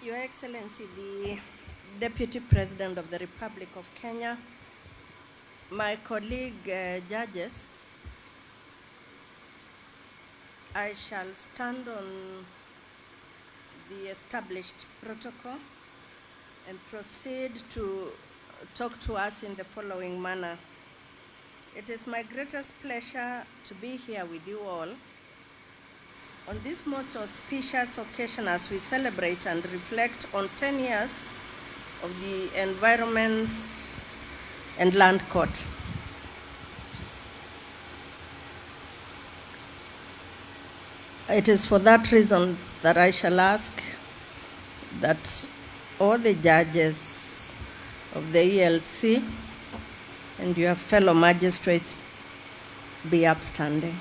Your Excellency, the Deputy President of the Republic of Kenya, my colleague judges, I shall stand on the established protocol and proceed to talk to us in the following manner. It is my greatest pleasure to be here with you all on this most auspicious occasion as we celebrate and reflect on 10 years of the Environment and Land Court. It is for that reason that I shall ask that all the judges of the ELC and your fellow magistrates be upstanding.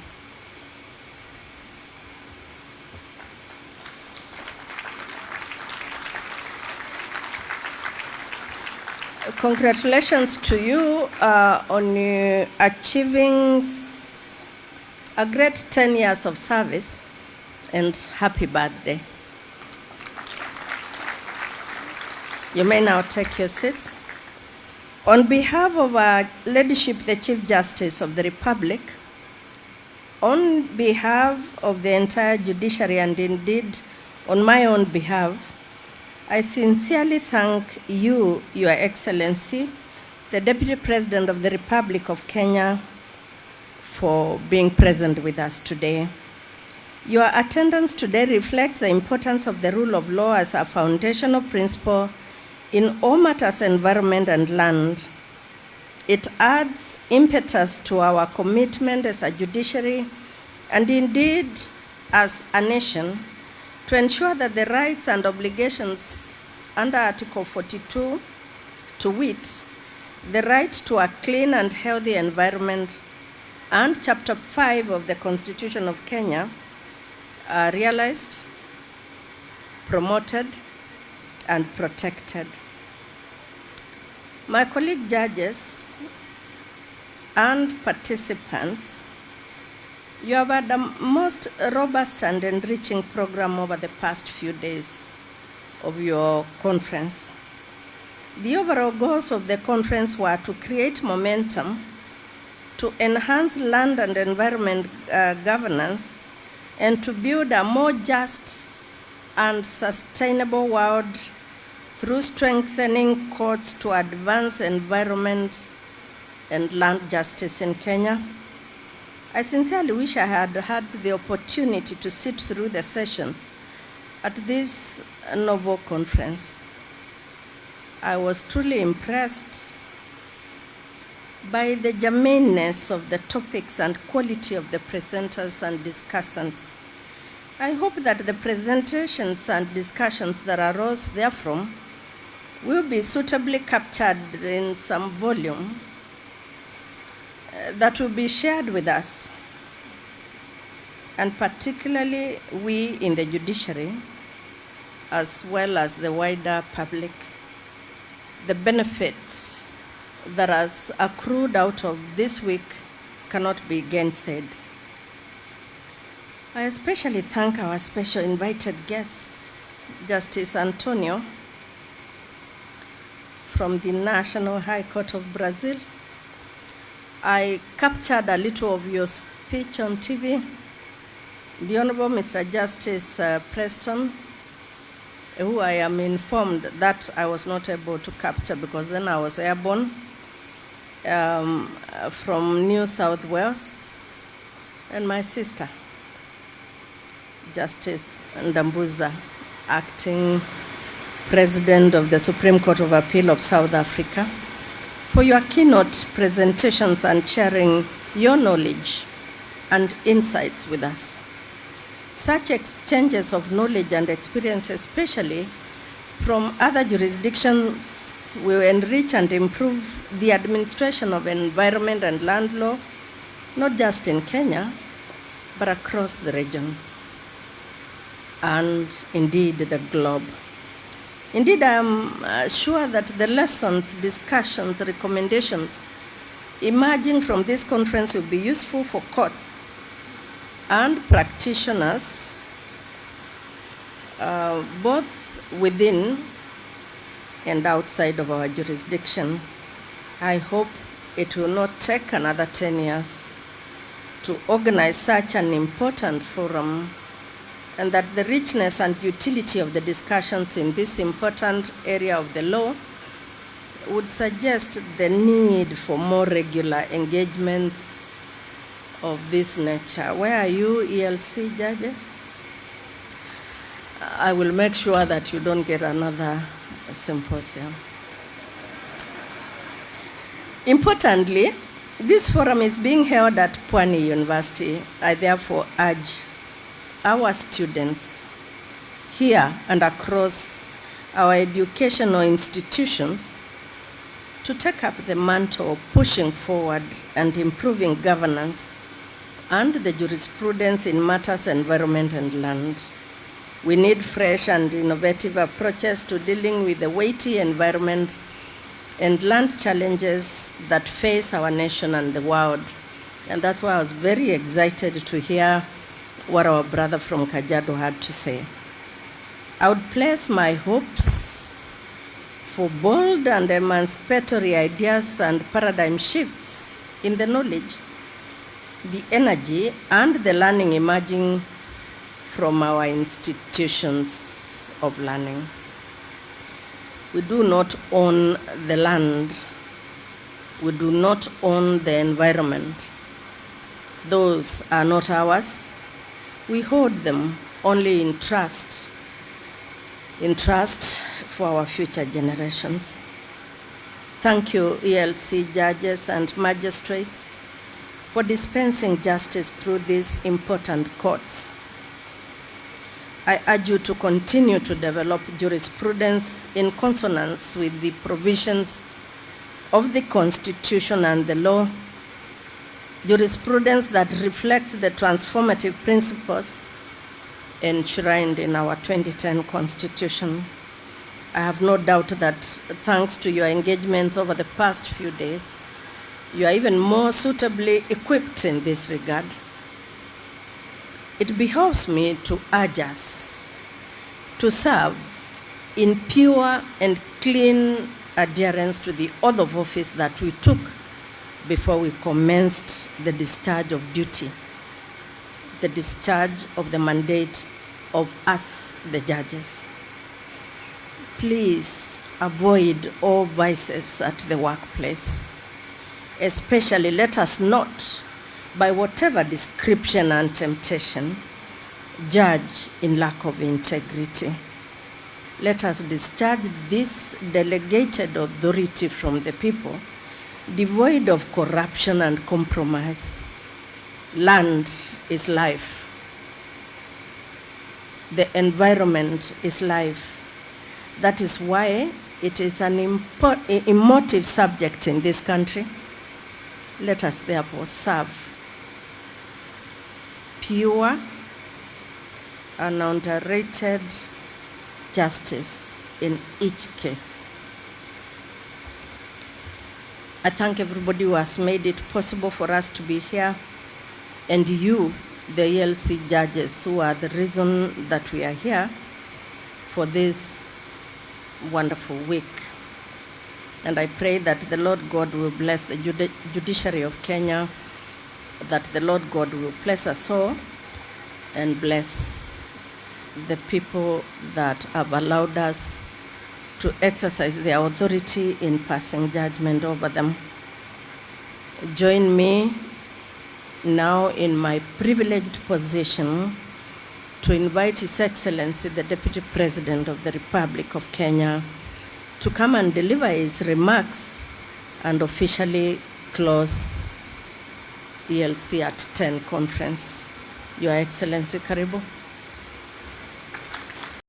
Congratulations to you on achieving a great 10 years of service, and happy birthday. You may now take your seats. On behalf of our Ladyship, the Chief Justice of the Republic, on behalf of the entire judiciary, and indeed on my own behalf, I sincerely thank you, Your Excellency, the Deputy President of the Republic of Kenya, for being present with us today. Your attendance today reflects the importance of the rule of law as a foundational principle in all matters environment and land. It adds impetus to our commitment as a judiciary and indeed as a nation to ensure that the rights and obligations under Article 42, to wit, the right to a clean and healthy environment, and Chapter 5 of the Constitution of Kenya are realized, promoted, and protected. My colleague judges and participants, you have had the most robust and enriching program over the past few days of your conference. The overall goals of the conference were to create momentum, to enhance land and environment governance, and to build a more just and sustainable world through strengthening courts to advance environment and land justice in Kenya. I sincerely wish I had had the opportunity to sit through the sessions at this novel conference. I was truly impressed by the germaneness of the topics and quality of the presenters and discussants. I hope that the presentations and discussions that arose therefrom will be suitably captured in some volume that will be shared with us, and particularly we in the judiciary, as well as the wider public. The benefit that has accrued out of this week cannot be gainsaid. I especially thank our special invited guests, Justice Antonio from the National High Court of Brazil. I captured a little of your speech on TV. The Honorable Mr. Justice Preston, who I am informed that I was not able to capture because then I was airborne, from New South Wales, and my sister, Justice Ndambuza, acting President of the Supreme Court of Appeal of South Africa, for your keynote presentations and sharing your knowledge and insights with us. Such exchanges of knowledge and experience, especially from other jurisdictions, will enrich and improve the administration of environment and land law, not just in Kenya, but across the region, and indeed the globe. Indeed, I am sure that the lessons, discussions, recommendations emerging from this conference will be useful for courts and practitioners both within and outside of our jurisdiction. I hope it will not take another 10 years to organize such an important forum, and that the richness and utility of the discussions in this important area of the law would suggest the need for more regular engagements of this nature. Where are you, ELC judges? I will make sure that you don't get another symposium. Importantly, this forum is being held at Pwani University. I therefore urge our students here and across our educational institutions to take up the mantle of pushing forward and improving governance and the jurisprudence in matters environment and land. We need fresh and innovative approaches to dealing with the weighty environment and land challenges that face our nation and the world. And that's why I was very excited to hear what our brother from Kajiado had to say. I would place my hopes for bold and emancipatory ideas and paradigm shifts in the knowledge, the energy, and the learning emerging from our institutions of learning. We do not own the land. We do not own the environment. Those are not ours. We hold them only in trust for our future generations. Thank you, ELC judges and magistrates, for dispensing justice through these important courts. I urge you to continue to develop jurisprudence in consonance with the provisions of the Constitution and the law, jurisprudence that reflects the transformative principles enshrined in our 2010 Constitution. I have no doubt that thanks to your engagement over the past few days, you are even more suitably equipped in this regard. It behoves me to urge us to serve in pure and clean adherence to the oath of office that we took before we commenced the discharge of duty, the discharge of the mandate of us, the judges. Please avoid all vices at the workplace. Especially let us not, by whatever description and temptation, judge in lack of integrity. Let us discharge this delegated authority from the people, devoid of corruption and compromise. Land is life. The environment is life. That is why it is an emotive subject in this country. Let us therefore serve pure and underrated justice in each case. I thank everybody who has made it possible for us to be here, and you, the ELC judges, who are the reason that we are here for this wonderful week. And I pray that the Lord God will bless the judiciary of Kenya, that the Lord God will bless us all and bless the people that have allowed us to exercise their authority in passing judgment over them. Join me now in my privileged position to invite His Excellency, the Deputy President of the Republic of Kenya, to come and deliver his remarks and officially close ELC at 10 conference. Your Excellency, karibu.